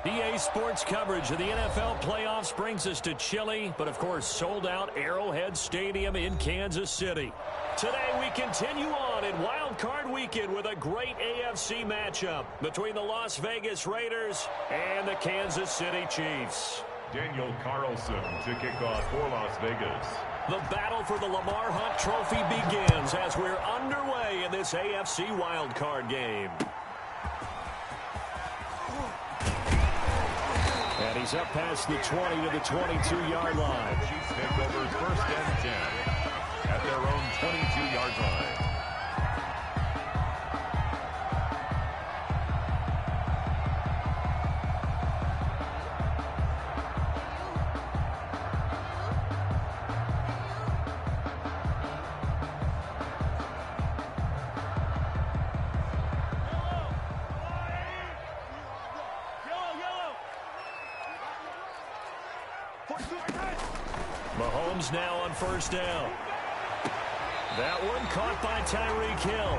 EA Sports coverage of the NFL playoffs brings us to chilly, but of course sold-out Arrowhead Stadium in Kansas City. Today we continue on in Wildcard Weekend with a great AFC matchup between the Las Vegas Raiders and the Kansas City Chiefs. Daniel Carlson to kick off for Las Vegas. The battle for the Lamar Hunt Trophy begins as we're underway in this AFC Wildcard game. And he's up past the 20 to the 22-yard line. Chiefs take over first and 10 at their own 22-yard line. Mahomes now on first down. That one caught by Tyreek Hill.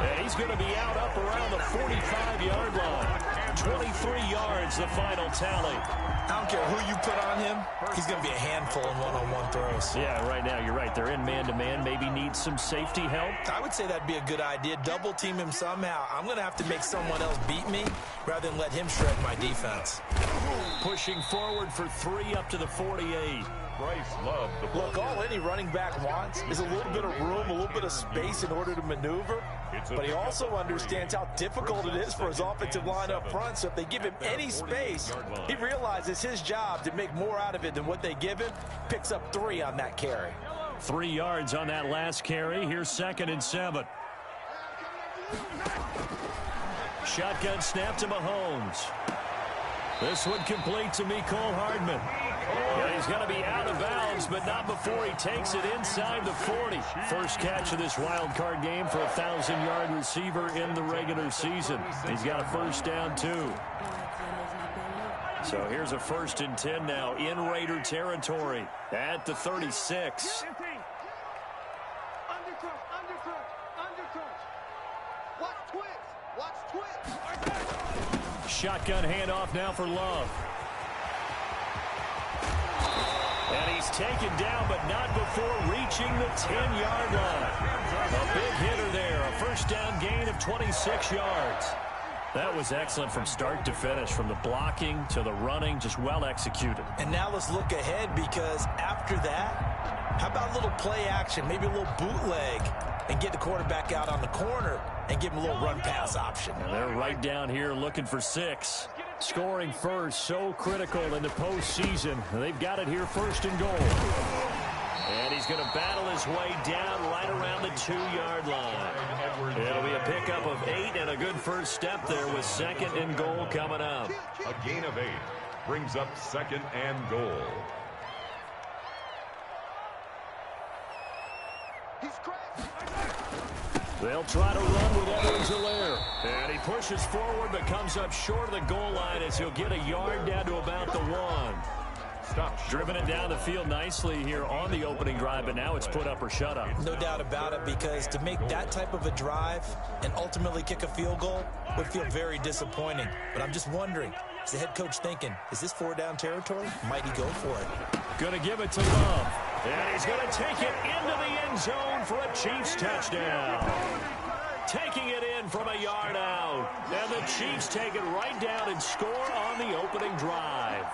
And he's going to be out up around the 45-yard line. 23 yards, the final tally. I don't care who you put on him. He's going to be a handful in one-on-one throws. Yeah, right now, you're right. They're in man-to-man. Maybe needs some safety help. I would say that'd be a good idea. Double team him somehow. I'm going to have to make someone else beat me rather than let him shred my defense. Pushing forward for 3 up to the 48. Bryce Love, the ball. Look, all any running back wants is a little bit of room, a little bit of space in order to maneuver. But he also understands how difficult it is for his offensive line up front. So if they give him any space, he realizes his job to make more out of it than what they give him. Picks up 3 on that carry. 3 yards on that last carry. Here's 2nd and 7. Shotgun snap to Mahomes. This one complete to Mecole Hardman. Yeah, he's going to be out of bounds, but not before he takes it inside the 40. First catch of this wild card game for a 1,000-yard receiver in the regular season. He's got a first down, too. So here's a 1st and 10 now in Raider territory at the 36. Shotgun handoff now for Love. And he's taken down, but not before reaching the 10-yard line. A big hitter there, a first down gain of 26 yards. That was excellent from start to finish, from the blocking to the running, just well executed. And now let's look ahead, because after that, how about a little play action, maybe a little bootleg, and get the quarterback out on the corner and give him a little run-pass option. And they're right down here looking for 6. Scoring first, so critical in the postseason. They've got it here, 1st and goal. And he's going to battle his way down right around the 2-yard line. It'll be a pickup of 8 and a good first step there with 2nd and goal coming up. A gain of 8 brings up 2nd and goal. They'll try to run with Edwards-Helaire. And he pushes forward but comes up short of the goal line as he'll get a yard down to about the 1. Driven it down the field nicely here on the opening drive, but now it's put up or shut up. No doubt about it, because to make that type of a drive and ultimately kick a field goal would feel very disappointing. But I'm just wondering, is the head coach thinking, is this 4-down territory? Might he go for it? Going to give it to Love. And he's going to take it into the end zone for a Chiefs touchdown. Taking it in from a yard out. And the Chiefs take it right down and score on the opening drive.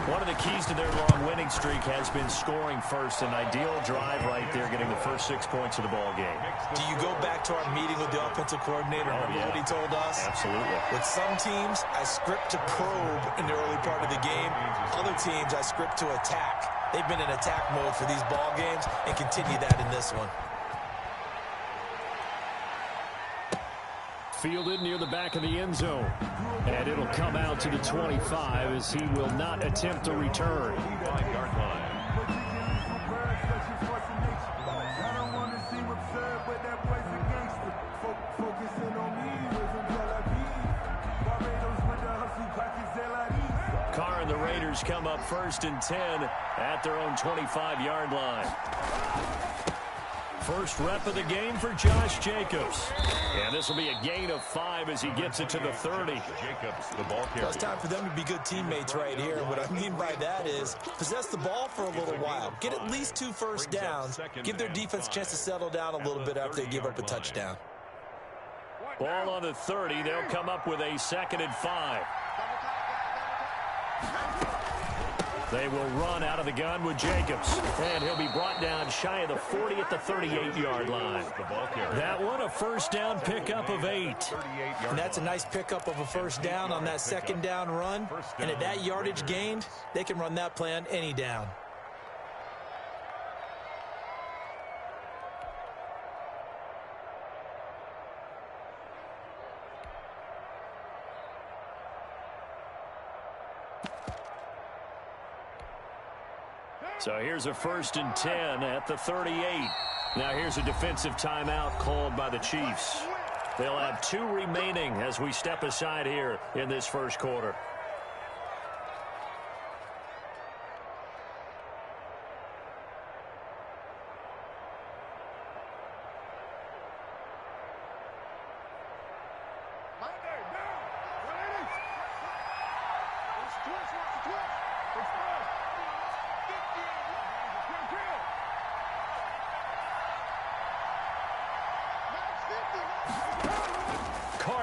One of the keys to their long winning streak has been scoring first. An ideal drive right there, getting the first 6 points of the ball game. Do you go back to our meeting with the offensive coordinator? Remember what he told us? Absolutely. With some teams, I script to probe in the early part of the game. Other teams, I script to attack. They've been in attack mode for these ball games and continue that in this one. Fielded near the back of the end zone. And it'll come out to the 25 as he will not attempt a return. 5-yard line. Carr and the Raiders come up 1st and 10 at their own 25-yard line. First rep of the game for Josh Jacobs. And this will be a gain of 5 as he gets it to the 30. Jacobs, the ball carrier. It's time for them to be good teammates right here. And what I mean by that is possess the ball for a little while. Get at least 2 first downs. Give their defense a chance to settle down a little bit after they give up a touchdown. Ball on the 30. They'll come up with a 2nd and 5. They will run out of the gun with Jacobs. And he'll be brought down shy of the 40 at the 38-yard line. That one, a first down pickup of 8. And that's a nice pickup of a first down on that 2nd down run. And at that yardage gained, they can run that play on any down. So here's a 1st and 10 at the 38. Now here's a defensive timeout called by the Chiefs. They'll have 2 remaining as we step aside here in this first quarter.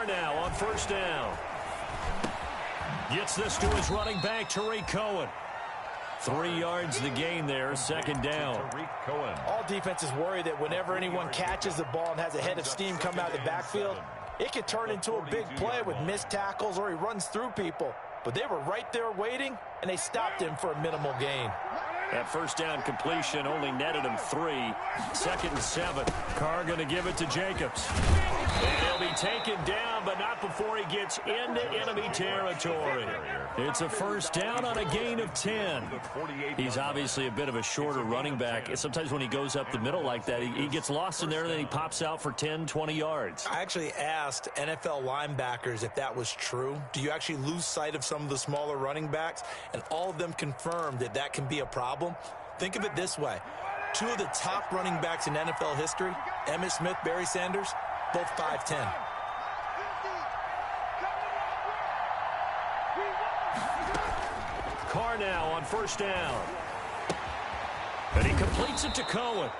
Now on first down. Gets this to his running back, Tariq Cohen. 3 yards the gain there, 2nd down. All defenses worry that whenever anyone catches the ball and has a head of steam come out of the backfield, it could turn into a big play with missed tackles or he runs through people. But they were right there waiting, and they stopped him for a minimal gain. That first down completion only netted him 3. 2nd and 7. Carr going to give it to Jacobs. And he'll be taken down, but not before he gets into enemy territory. It's a first down on a gain of 10. He's obviously a bit of a shorter running back. And sometimes when he goes up the middle like that, he gets lost in there, and then he pops out for 10, 20 yards. I actually asked NFL linebackers if that was true. Do you actually lose sight of some of the smaller running backs? And all of them confirmed that that can be a problem. Think of it this way. 2 of the top running backs in NFL history, Emmitt Smith, Barry Sanders, both 5'10". Carr now on first down. And he completes it to Cohen.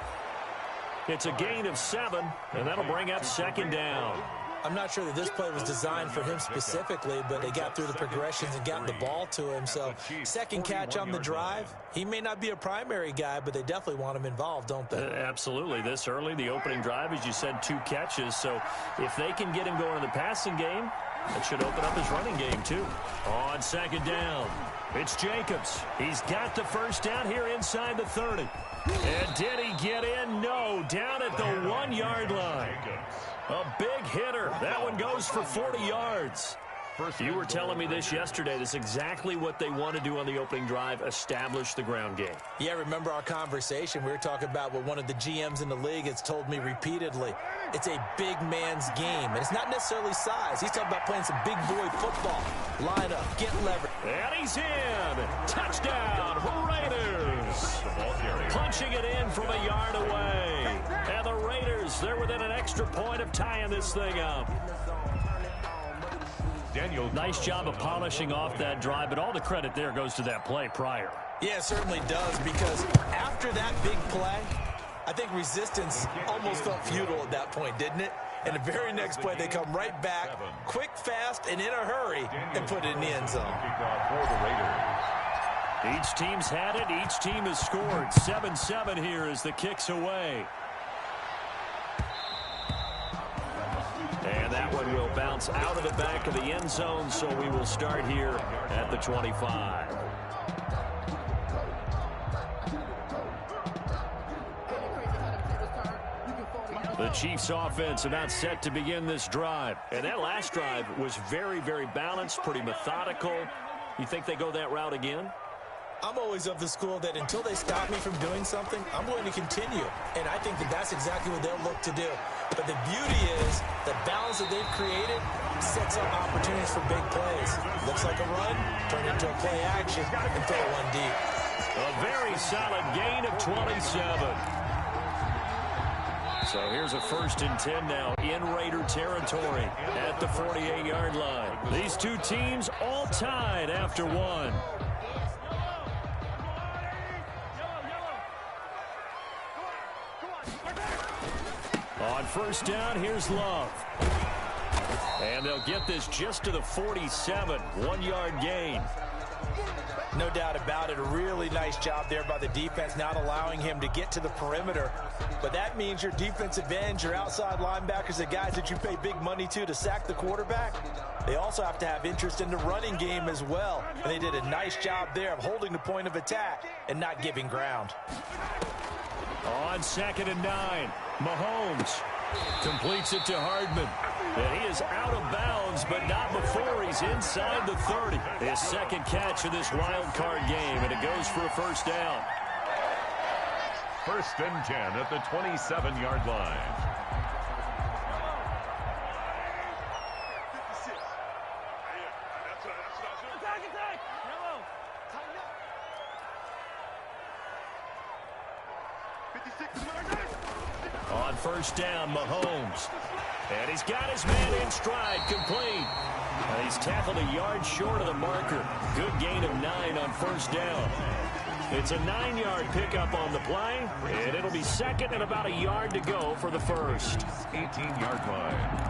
It's a gain of 7, and that'll bring up 2nd down. I'm not sure that this play was designed for him specifically, but they got through the progressions and got the ball to him. So 2nd catch on the drive. He may not be a primary guy, but they definitely want him involved, don't they? Absolutely. This early, the opening drive, as you said, 2 catches. So if they can get him going in the passing game, that should open up his running game too. On 2nd down, it's Jacobs. He's got the first down here inside the 30. And did he get in? No, down at the 1-yard line. A big hitter. That one goes for 40 yards. You were telling me this yesterday. That's exactly what they want to do on the opening drive, establish the ground game. Yeah, remember our conversation? We were talking about what one of the GMs in the league has told me repeatedly. It's a big man's game, and it's not necessarily size. He's talking about playing some big boy football. Line up, get leverage. And he's in. Touchdown, Raiders. Punching it in from a yard away. And the Raiders, they're within an extra point of tying this thing up. Nice job of polishing off that drive, but all the credit there goes to that play prior. Yeah, it certainly does, because after that big play, I think resistance almost felt futile at that point, didn't it? And the very next play, they come right back, quick, fast, and in a hurry, and put it in the end zone. Each team's had it. Each team has scored. 7-7 here as the kick's away. And that one will bounce out of the back of the end zone, so we will start here at the 25. The Chiefs offense about set to begin this drive. And that last drive was very, very balanced, pretty methodical. You think they go that route again? I'm always of the school that until they stop me from doing something, I'm going to continue. And I think that that's exactly what they'll look to do. But the beauty is the balance that they've created sets up opportunities for big plays. Looks like a run, turn into a play action, and throw one deep. A very solid gain of 27. So here's a 1st and 10 now in Raider territory at the 48-yard line. These two teams all tied after one. On 1st down, here's Love. And they'll get this just to the 47, 1-yard gain. No doubt about it. A really nice job there by the defense, not allowing him to get to the perimeter. But that means your defensive ends, your outside linebackers, the guys that you pay big money to sack the quarterback, they also have to have interest in the running game as well. And they did a nice job there of holding the point of attack and not giving ground. On 2nd and 9, Mahomes completes it to Hardman. And he is out of bounds, but not before he's inside the 30. His 2nd catch of this wild card game, and it goes for a 1st down. 1st and 10 at the 27-yard line. On 1st down, Mahomes. And he's got his man in stride, complete. And he's tackled a yard short of the marker. Good gain of 9 on 1st down. It's a 9-yard pickup on the play, and it'll be 2nd and about a yard to go for the 1st. 18-yard line.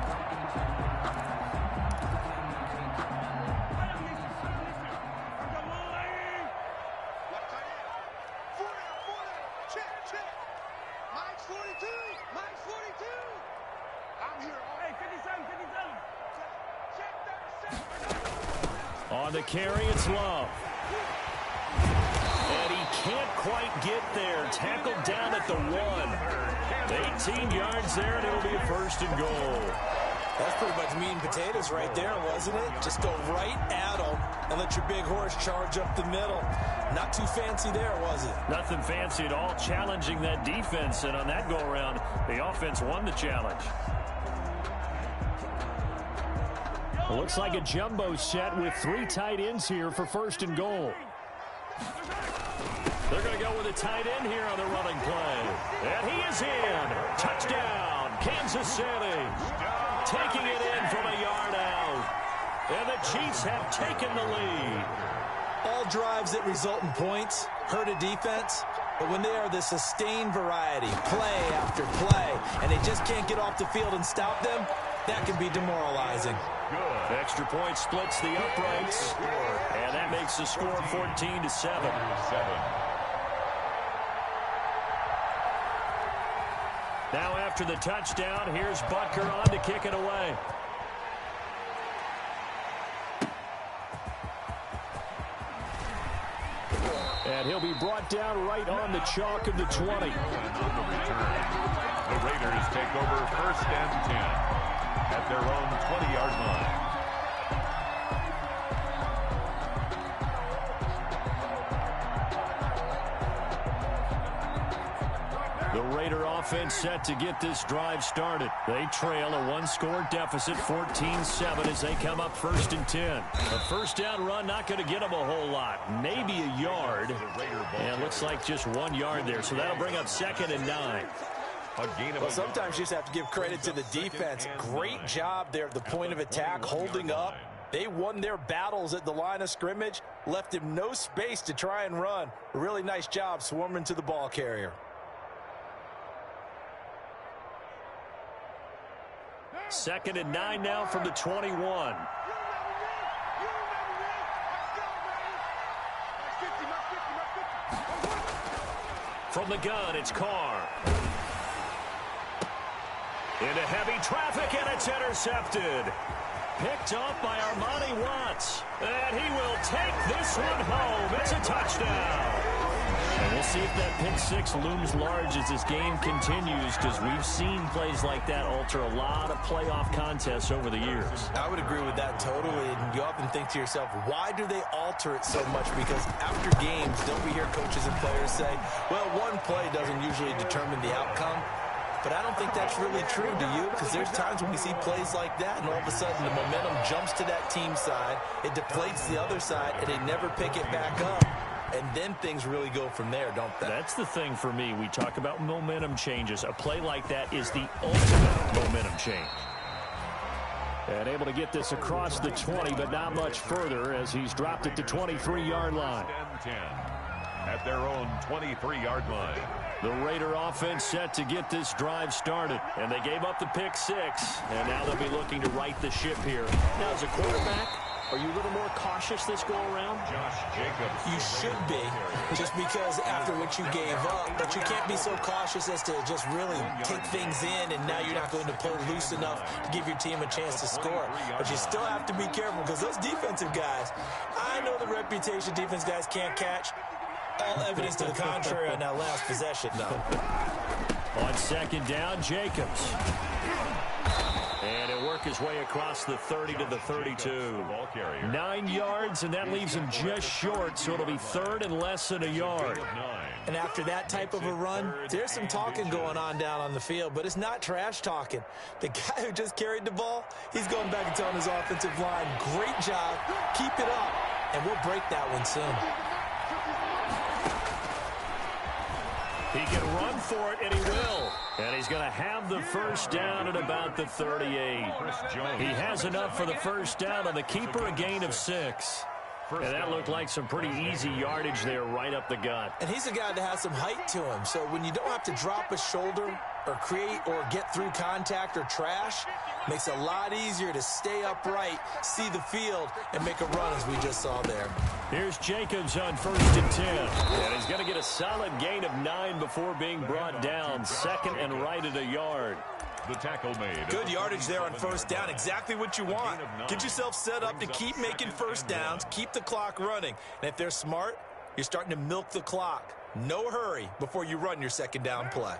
On the carry, it's Love. And he can't quite get there. Tackled down at the 1. 18 yards there, and it'll be a 1st and goal. That's pretty much meat and potatoes right there, wasn't it? Just go right at them and let your big horse charge up the middle. Not too fancy there, was it? Nothing fancy at all, challenging that defense. And on that go-around, the offense won the challenge. It looks like a jumbo set with 3 tight ends here for 1st and goal. They're going to go with a tight end here on the running play. And he is in. Touchdown, Kansas City. Taking it in from a yard out. And the Chiefs have taken the lead. All drives that result in points hurt a defense. But when they are the sustained variety, play after play, and they just can't get off the field and stop them, that can be demoralizing. Good. Extra point splits the uprights. And that makes the score 14-7. Now after the touchdown, here's Butker on to kick it away. And he'll be brought down right on the chalk of the 20. The Raiders take over 1st and 10 at their own 20-yard line. The Raider offense set to get this drive started. They trail a 1-score deficit, 14-7, as they come up 1st and 10. A 1st down run not going to get them a whole lot. Maybe a yard. And it looks like just 1 yard there. So that'll bring up 2nd and 9. Well, sometimes you just have to give credit to the defense. Great job there at the point of attack, holding up. They won their battles at the line of scrimmage, left him no space to try and run. A really nice job swarming to the ball carrier. 2nd and 9 now from the 21. From the gun, it's Carr. Into heavy traffic, and it's intercepted. Picked off by Armani Watts. And he will take this one home. It's a touchdown. And we'll see if that pick 6 looms large as this game continues, because we've seen plays like that alter a lot of playoff contests over the years. I would agree with that totally. And you often think to yourself, why do they alter it so much? Because after games, don't we hear coaches and players say, well, one play doesn't usually determine the outcome. But I don't think that's really true, do you? Because there's times when we see plays like that, and all of a sudden the momentum jumps to that team side, it deflates the other side, and they never pick it back up. and then things really go from there, don't they? That's the thing for me. We talk about momentum changes. A play like that is the ultimate momentum change. And able to get this across the 20, but not much further as he's dropped it to 23-yard line. 10 at their own 23-yard line. The Raider offense set to get this drive started. And they gave up the pick six. And now they'll be looking to right the ship here. Now, as a quarterback, are you a little more cautious this go-around? Josh Jacobs. You should be, just because after what you gave up. But you can't be so cautious as to just really take things in, and now you're not going to pull loose enough to give your team a chance to score. But you still have to be careful because those defensive guys, I know the reputation defense guys can't catch. All evidence to the contrary on that last possession, though. On second down, Jacobs. And he'll work his way across the 30 to the 32. 9 yards, and that leaves him just short, so it'll be third and less than a yard. And after that type of a run, there's some talking going on down on the field, but it's not trash talking. The guy who just carried the ball, he's going back and telling his offensive line, great job, keep it up, and we'll break that one soon. He can run for it, and he will. And he's going to have the first down at about the 38. He has enough for the first down on the keeper, a gain of 6. And that looked like some pretty easy yardage there right up the gut. And he's a guy that has some height to him. So when you don't have to drop a shoulder or create or get through contact or trash, makes it a lot easier to stay upright, see the field, and make a run as we just saw there. Here's Jacobs on 1st and 10. And he's going to get a solid gain of 9 before being brought down. Second and right at a yard. The tackle made. Good yardage there on first down. Exactly what you want. Get yourself set up to keep making first downs, keep the clock running. And if they're smart, you're starting to milk the clock. No hurry before you run your second down play.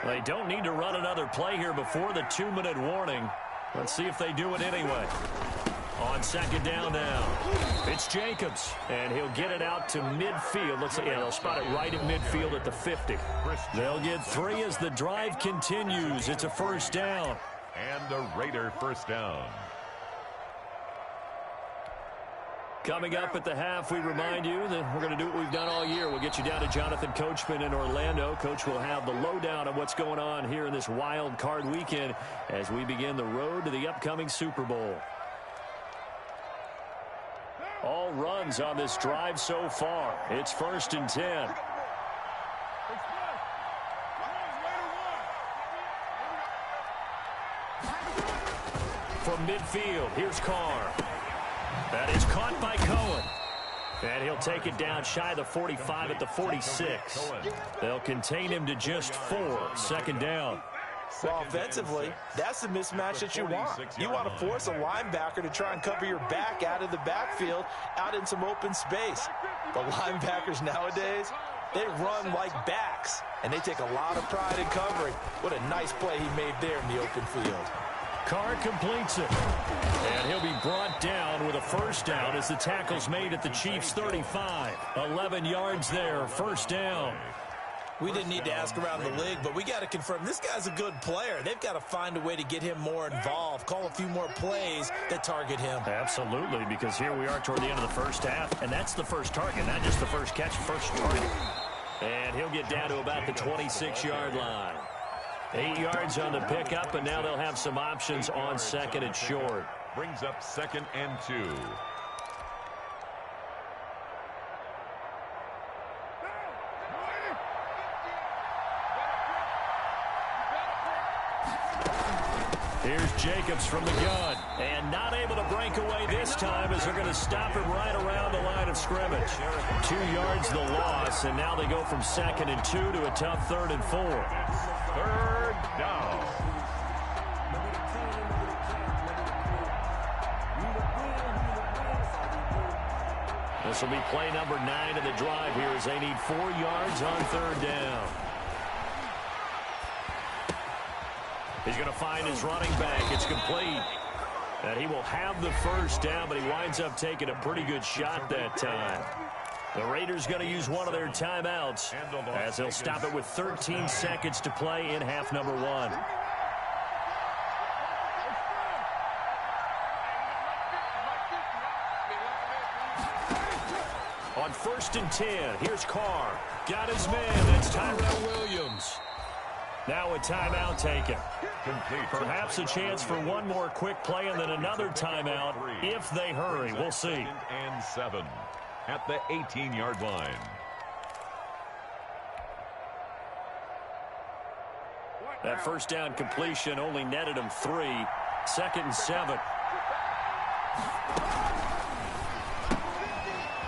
They don't need to run another play here before the 2-minute warning. Let's see if they do it anyway. On second down now, it's Jacobs, and he'll get it out to midfield. Looks like, yeah, they'll spot it right at midfield at the 50. They'll get 3 as the drive continues. It's a first down. And a Raider first down. Coming up at the half, we remind you that we're going to do what we've done all year. We'll get you down to Jonathan Coachman in Orlando. Coach will have the lowdown on what's going on here in this wild card weekend as we begin the road to the upcoming Super Bowl. All runs on this drive so far. It's 1st and 10. From midfield, here's Carr. That is caught by Cohen. And he'll take it down shy of the 45 at the 46. They'll contain him to just 4. Second down. Well, offensively, that's the mismatch that you want. You want to force a linebacker to try and cover your back out of the backfield, out in some open space. The linebackers nowadays, they run like backs, and they take a lot of pride in covering. What a nice play he made there in the open field. Carr completes it. And he'll be brought down with a first down as the tackle's made at the Chiefs' 35. 11 yards there, first down. We didn't need to ask around the league, but we got to confirm this guy's a good player. They've got to find a way to get him more involved, call a few more plays that target him. Absolutely, because here we are toward the end of the first half, and that's the first target, not just the first catch, first target. And he'll get down to about the 26-yard line. 8 yards on the pickup, and now they'll have some options on second and short. Brings up 2nd and 2. Here's Jacobs from the gun, and not able to break away this time as they're going to stop him right around the line of scrimmage. 2 yards the loss, and now they go from 2nd and 2 to a tough 3rd and 4. 3rd down. This will be play number 9 of the drive here as they need 4 yards on 3rd down. He's going to find his running back. It's complete. And he will have the first down, but he winds up taking a pretty good shot that time. The Raiders going to use one of their timeouts as they'll stop it with 13 seconds to play in half number 1. On 1st and 10, here's Carr. Got his man. That's Tyrell Williams. Now a timeout taken. Perhaps a chance for one more quick play and then another timeout if they hurry. We'll see. And 7 at the 18-yard line. That first down completion only netted him 3. 2nd and 7.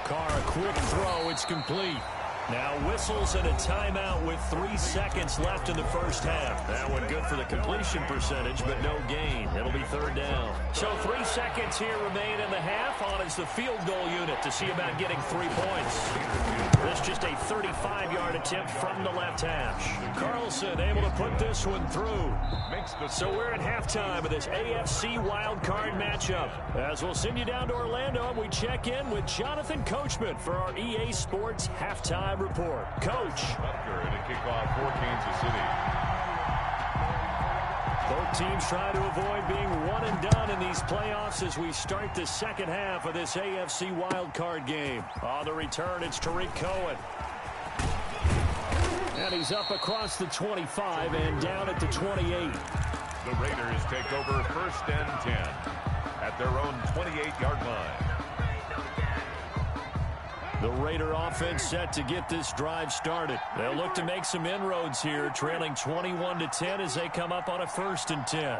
Carr, a quick throw. It's complete. Now whistles and a timeout with 3 seconds left in the first half. That one good for the completion percentage, but no gain. It'll be 3rd down. So 3 seconds here remain in the half. On is the field goal unit to see about getting 3 points. This just a 35-yard attempt from the left hash. Carlson able to put this one through. So we're at halftime of this AFC wildcard matchup. As we'll send you down to Orlando, and we check in with Jonathan Coachman for our EA Sports halftime report. Coach. To kick off for Kansas City. Both teams try to avoid being one and done in these playoffs as we start the second half of this AFC wildcard game. On the return, it's Tariq Cohen. And he's up across the 25 and down at the 28. The Raiders take over 1st and 10 at their own 28-yard line. The Raider offense set to get this drive started. They'll look to make some inroads here, trailing 21-10 as they come up on a 1st and 10.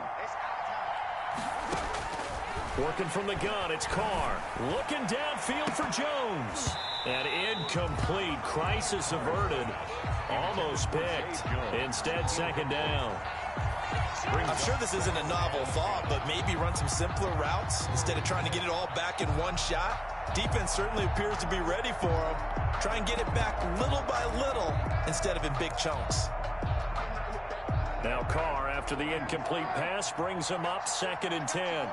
Working from the gun, it's Carr. Looking downfield for Jones. And incomplete. Crisis averted. Almost picked. Instead, 2nd down. I'm sure this isn't a novel thought, but maybe run some simpler routes instead of trying to get it all back in one shot. Defense certainly appears to be ready for him. Try and get it back little by little instead of in big chunks. Now Carr, after the incomplete pass, brings him up 2nd and 10.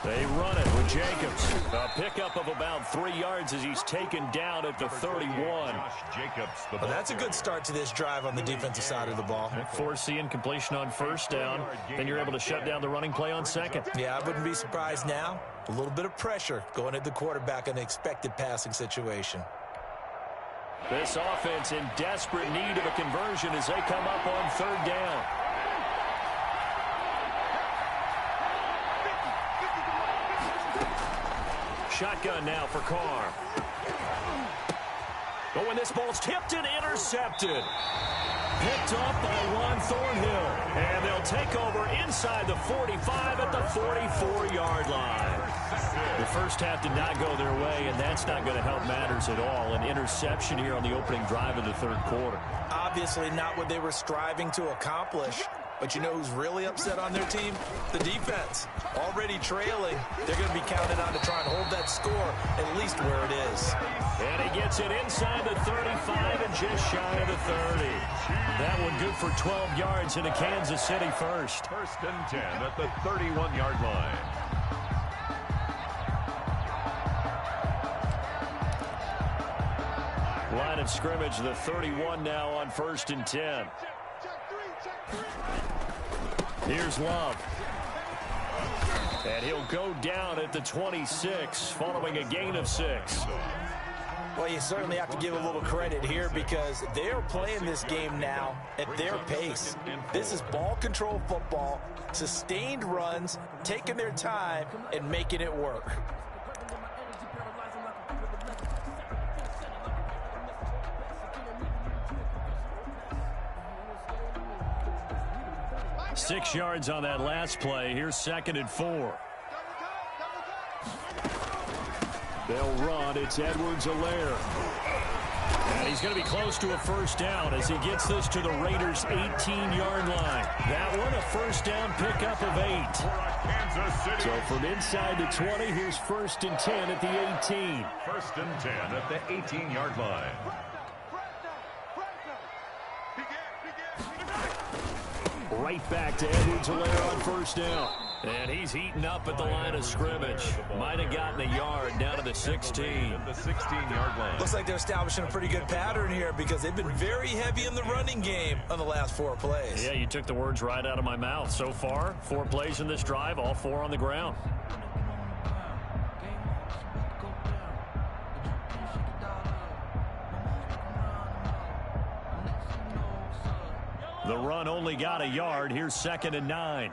They run it with Jacobs. A pickup of about 3 yards as he's taken down at the 31. Well, that's a good start to this drive on the defensive side of the ball. Force the incompletion on 1st down. Then you're able to shut down the running play on 2nd. Yeah, I wouldn't be surprised now. A little bit of pressure going at the quarterback in an expected passing situation. This offense in desperate need of a conversion as they come up on 3rd down. Shotgun now for Carr. But when this ball's tipped and intercepted. Picked up by Juan Thornhill. And they'll take over inside the 45 at the 44-yard line. The first half did not go their way, and that's not going to help matters at all. An interception here on the opening drive of the 3rd quarter. Obviously not what they were striving to accomplish. But you know who's really upset on their team? The defense. Already trailing. They're going to be counted on to try and hold that score at least where it is. And he gets it inside the 35 and just shy of the 30. That one good for 12 yards into Kansas City first. 1st and 10 at the 31-yard line. Line of scrimmage, the 31 now on 1st and 10. Here's Love. And he'll go down at the 26 following a gain of 6. Well, you certainly have to give a little credit here because they're playing this game now at their pace. This is ball control football, sustained runs, taking their time, and making it work. Six yards on that last play. Here's 2nd and 4. They'll run. It's Edwards-Helaire. And he's going to be close to a 1st down as he gets this to the Raiders' 18-yard line. That one, a 1st down pickup of 8. So from inside the 20, here's 1st and 10 at the 18. 1st and 10 at the 18-yard line. Right back to Edwards-Helaire on 1st down. And he's heating up at the line of scrimmage. Might have gotten a yard down to the 16. The 16-yard line. Looks like they're establishing a pretty good pattern here because they've been very heavy in the running game on the last 4 plays. Yeah, you took the words right out of my mouth. So far, 4 plays in this drive, all 4 on the ground. The run only got a yard. Here's 2nd and 9.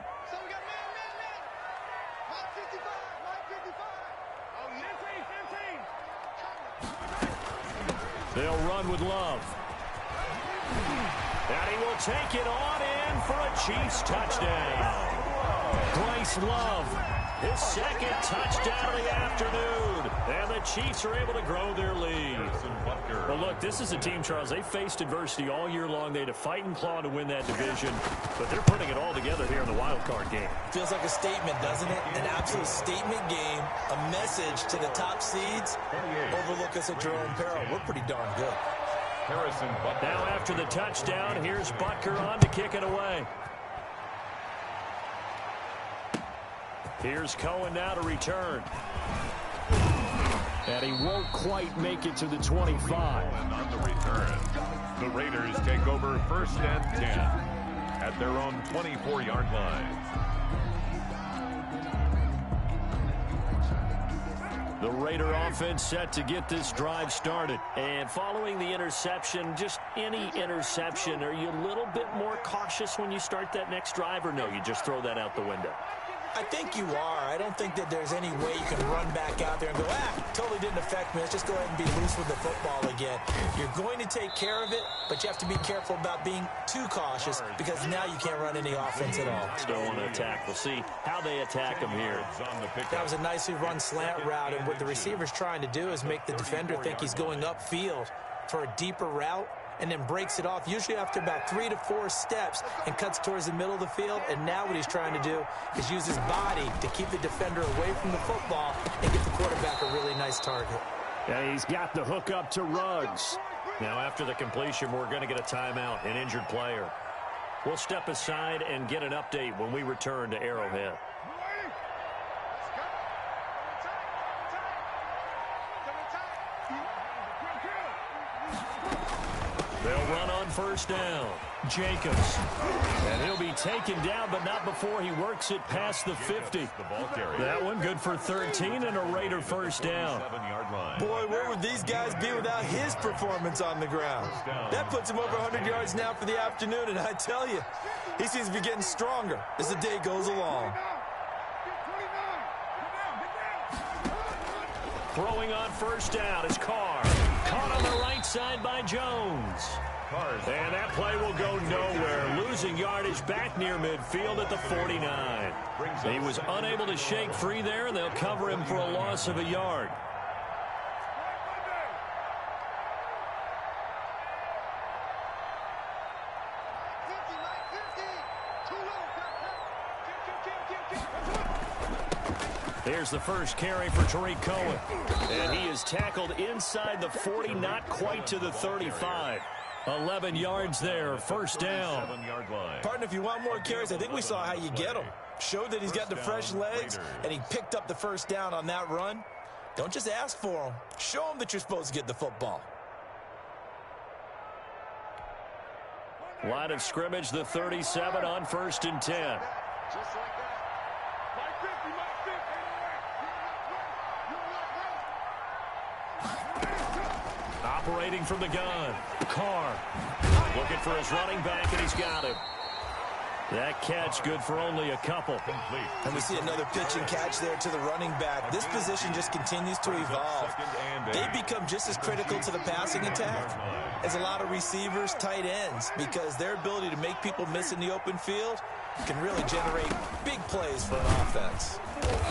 They'll run with Love. And he will take it on in for a Chiefs touchdown. Bryce Love, his 2nd touchdown of the afternoon. And the Chiefs are able to grow their lead. Well, look, this is a team, Charles, they faced adversity all year long. They had to fight and claw to win that division. But they're putting it all together here in the Wildcard game. Feels like a statement, doesn't it? An absolute statement game. A message to the top seeds. Overlook us at your own peril. We're pretty darn good. Now after the touchdown, here's Butker on to kick it away. Here's Cohen now to return. And he won't quite make it to the 25. And on the return, the Raiders take over 1st and 10 at their own 24-yard line. The Raider offense set to get this drive started. And following the interception, just any interception, are you a little bit more cautious when you start that next drive, or no, you just throw that out the window? I think you are. I don't think that there's any way you can run back out there and go, totally didn't affect me. Let's just go ahead and be loose with the football again. You're going to take care of it, but you have to be careful about being too cautious because now you can't run any offense at all. Still want to attack. We'll see how they attack him here. That was a nicely run slant route, and what the receiver's trying to do is make the defender think he's going upfield for a deeper route, and then breaks it off, usually after about 3 to 4 steps, and cuts towards the middle of the field. And now what he's trying to do is use his body to keep the defender away from the football and get the quarterback a really nice target. Yeah, he's got the hook up to Ruggs. Now after the completion, we're going to get a timeout, an injured player. We'll step aside and get an update when we return to Arrowhead. They'll run on 1st down. Jacobs. And he'll be taken down, but not before he works it past the 50. That one good for 13 and a Raider 1st down. Boy, where would these guys be without his performance on the ground? That puts him over 100 yards now for the afternoon, and I tell you, he seems to be getting stronger as the day goes along. Throwing on 1st down is Carr. Caught on the right side by Jones. And that play will go nowhere. Losing yardage back near midfield at the 49. He was unable to shake free there, and they'll cover him for a loss of a yard. Here's the first carry for Tariq Cohen. And he is tackled inside the 40, not quite to the 35. 11 yards there, 1st down. Partner, if you want more carries, I think we saw how you get him. Showed that he's got the fresh legs, and he picked up the 1st down on that run. Don't just ask for him. Show him that you're supposed to get the football. Line of scrimmage, the 37 on 1st and 10. Operating from the gun. Carr looking for his running back, and he's got him. That catch good for only a couple. And we see another pitch and catch there to the running back. This position just continues to evolve. They become just as critical to the passing attack as a lot of receivers, tight ends, because their ability to make people miss in the open field can really generate big plays for an offense.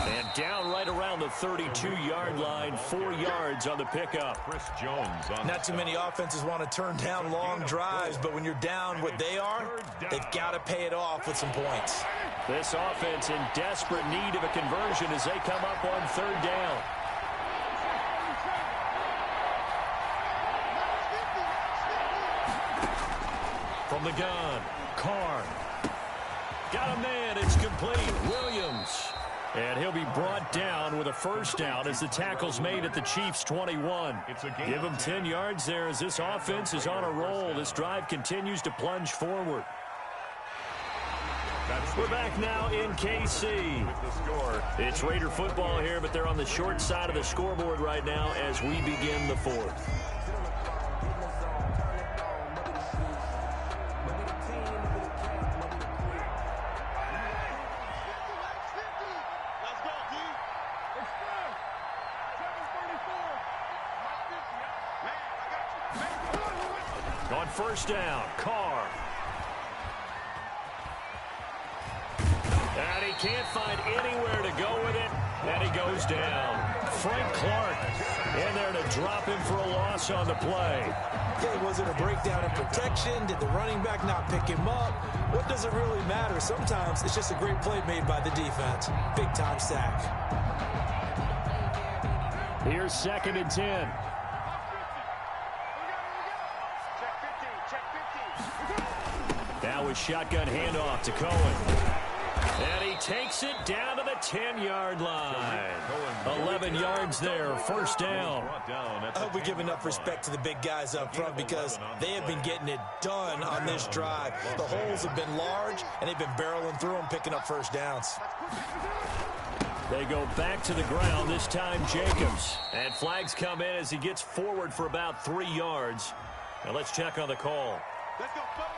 And down right around the 32-yard line, 4 yards on the pickup. Chris Jones on Not too many offenses want to turn down long drives, but when you're down what they are, they've got to pay it off with some points. This offense in desperate need of a conversion as they come up on 3rd down. From the gun, Carr. Got a man, it's complete. Williams. And he'll be brought down with a 1st down as the tackle's made at the Chiefs' 21. Give him 10 yards there as this offense is on a roll. This drive continues to plunge forward. We're back now in KC. It's Raider football here, but they're on the short side of the scoreboard right now as we begin the 4th. On first down, Carr. And he can't find anywhere to go with it, and he goes down. Frank Clark in there to drop him for a loss on the play. Okay, was it a breakdown in protection? Did the running back not pick him up? What does it really matter? Sometimes it's just a great play made by the defense. Big-time sack. Here's 2nd and 10. Now a shotgun handoff to Cohen. And he takes it down to the 10-yard line. 11 yards there, first down. I hope we give enough respect to the big guys up front because they have been getting it done on this drive. The holes have been large, and they've been barreling through them, picking up first downs. They go back to the ground, this time Jacobs. And flags come in as he gets forward for about 3 yards. Now let's check on the call.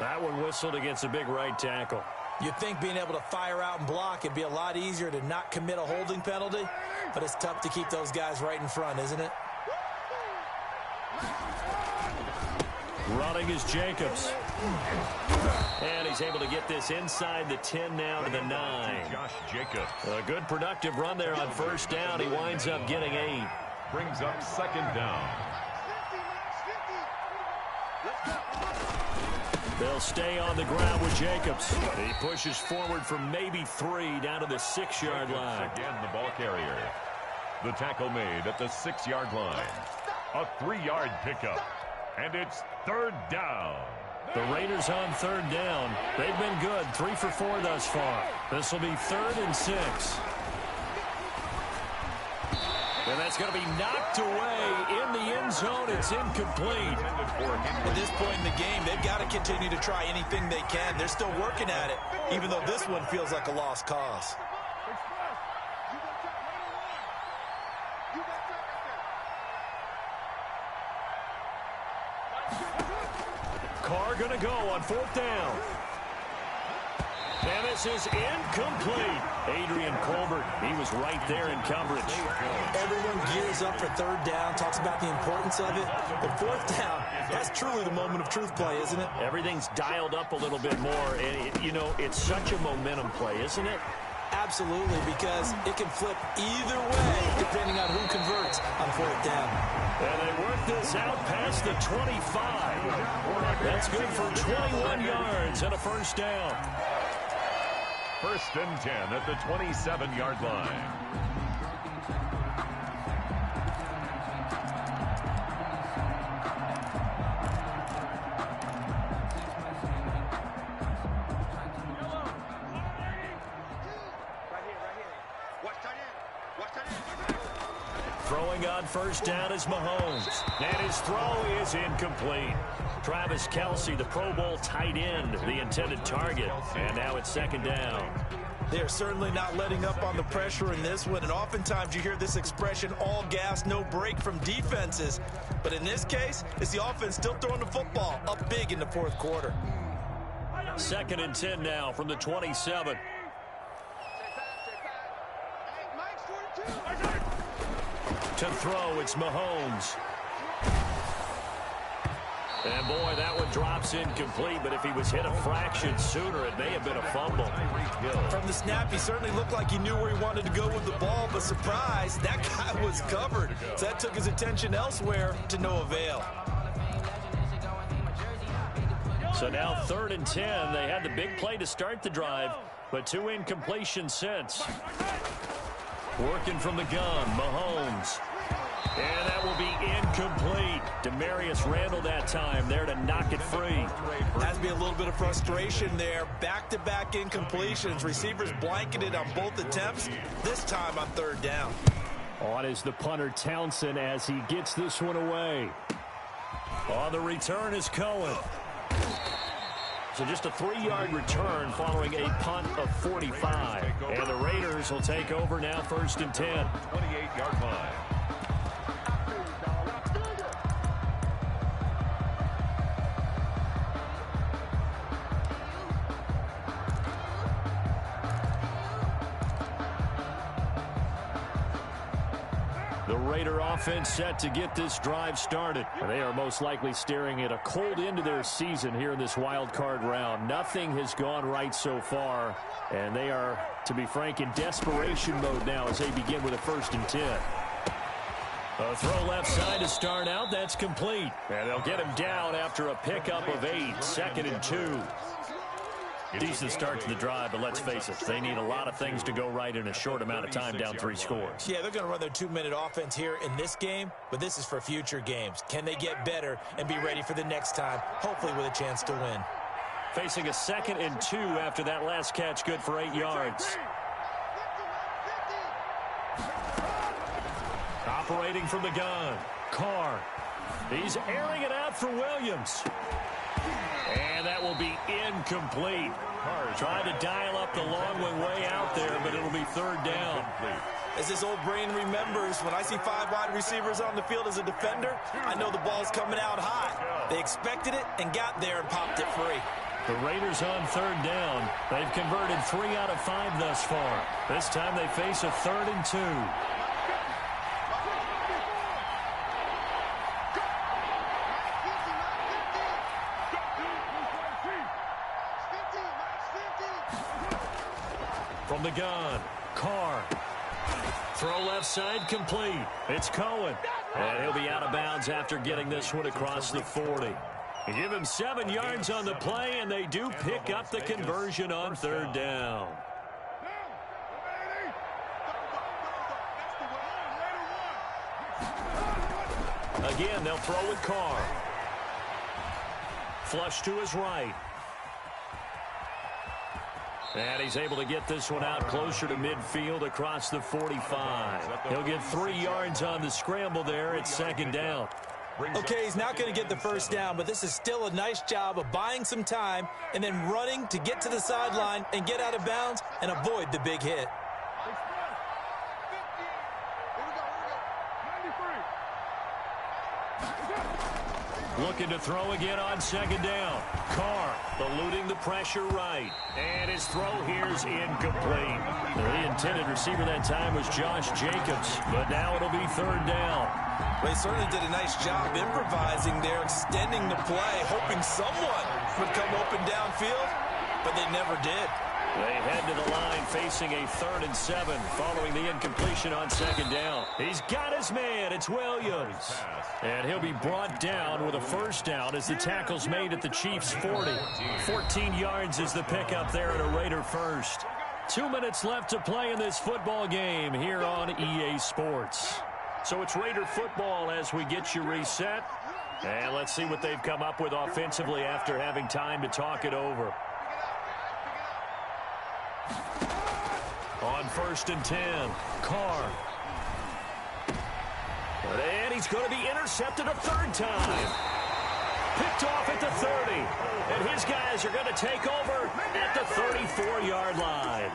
That one whistled against a big right tackle. You'd think being able to fire out and block it'd be a lot easier to not commit a holding penalty, but it's tough to keep those guys right in front, isn't it? Running is Jacobs. And he's able to get this inside the 10 now to the 9. Josh Jacobs. A good productive run there on first down. He winds up getting 8. Brings up 2nd down. They'll stay on the ground with Jacobs. He pushes forward for maybe 3 down to the 6-yard line. Again, the ball carrier. The tackle made at the 6-yard line. A 3-yard pickup. And it's 3rd down. The Raiders on 3rd down. They've been good. 3 for 4 thus far. This will be 3rd and 6. And that's going to be knocked away in the end zone. It's incomplete. At this point in the game, they've got to continue to try anything they can. They're still working at it, even though this one feels like a lost cause. Carr going to go on 4th down. And this is incomplete. Adrian Colbert, he was right there in coverage. Everyone gears up for 3rd down, talks about the importance of it. But 4th down, that's truly the moment of truth play, isn't it? Everything's dialed up a little bit more. And, you know, it's such a momentum play, isn't it? Absolutely, because it can flip either way depending on who converts on 4th down. And they work this out past the 25. That's good for 21 yards and a first down. 1st and 10 at the 27-yard line. Throwing on first down is Mahomes. And his throw is incomplete. Travis Kelce, the Pro Bowl tight end, the intended target. And now it's 2nd down. They're certainly not letting up on the pressure in this one. And oftentimes you hear this expression, all gas, no break from defenses. But in this case, it's the offense still throwing the football up big in the 4th quarter. 2nd and 10 now from the 27. To throw, it's Mahomes. And boy, that one drops incomplete, but if he was hit a fraction sooner, it may have been a fumble. From the snap, he certainly looked like he knew where he wanted to go with the ball, but surprise, that guy was covered. So that took his attention elsewhere to no avail. So now 3rd and 10. They had the big play to start the drive, but 2 incompletions since. Working from the gun, Mahomes. And that will be incomplete. Demarius Randall that time there to knock it free. Has to be a little bit of frustration there. Back-to-back incompletions. Receivers blanketed on both attempts, this time on 3rd down. On is the punter Townsend as he gets this one away. On the return is Cohen. So just a 3-yard return following a punt of 45. And the Raiders will take over now 1st and 10. 28-yard line. The Raider offense set to get this drive started. And they are most likely staring at a cold end to their season here in this wild card round. Nothing has gone right so far, and they are, to be frank, in desperation mode now as they begin with a 1st and 10. A throw left side to start out. That's complete. And they'll get him down after a pickup of 8. 2nd and 2. Decent start to the drive, but let's face it, they need a lot of things to go right in a short amount of time, down 3 scores. Yeah, they're going to run their 2-minute offense here in this game, but this is for future games. Can they get better and be ready for the next time, hopefully with a chance to win? Facing a 2nd and 2 after that last catch, good for 8 yards. Operating from the gun, Carr. He's airing it out for Williams. And that will be incomplete. Trying to dial up the long way out there, but it'll be 3rd down. As this old brain remembers, when I see 5 wide receivers on the field as a defender, I know the ball's coming out high. They expected it and got there and popped it free. The Raiders on 3rd down. They've converted 3 out of 5 thus far. This time they face a 3rd and 2. From the gun, Carr. Throw left side complete. It's Cohen. And he'll be out of bounds after getting this one across the 40. Give him 7 yards on the play, and they do pick up the conversion on 3rd down. Again, they'll throw with Carr. Flush to his right. And he's able to get this one out closer to midfield across the 45. He'll get 3 yards on the scramble there at 2nd down. Okay, he's not going to get the 1st down, but this is still a nice job of buying some time and then running to get to the sideline and get out of bounds and avoid the big hit. Looking to throw again on 2nd down. Carr eluding the pressure right. And his throw here's incomplete. The intended receiver that time was Josh Jacobs, but now it'll be 3rd down. They certainly did a nice job improvising there, extending the play, hoping someone would come open downfield, but they never did. They head to the line facing a 3rd and 7 following the incompletion on 2nd down. He's got his man. It's Williams. And he'll be brought down with a 1st down as the tackle's made at the Chiefs' 40. 14 yards is the pickup there at a Raider 1st. 2 minutes left to play in this football game here on EA Sports. So it's Raider football as we get you reset. And let's see what they've come up with offensively after having time to talk it over. On 1st and 10, Carr. And he's going to be intercepted a 3rd time. Picked off at the 30. And his guys are going to take over at the 34-yard line.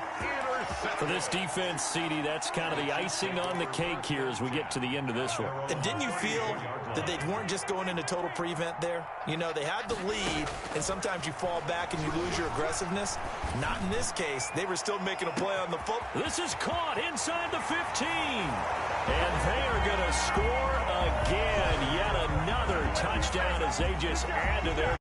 For this defense, CD, that's kind of the icing on the cake here as we get to the end of this one. And didn't you feel that they weren't just going into total prevent there? You know, they had the lead, and sometimes you fall back and you lose your aggressiveness. Not in this case. They were still making a play on the foot. This is caught inside the 15. And they are going to score again. Yet another touchdown as they just add to their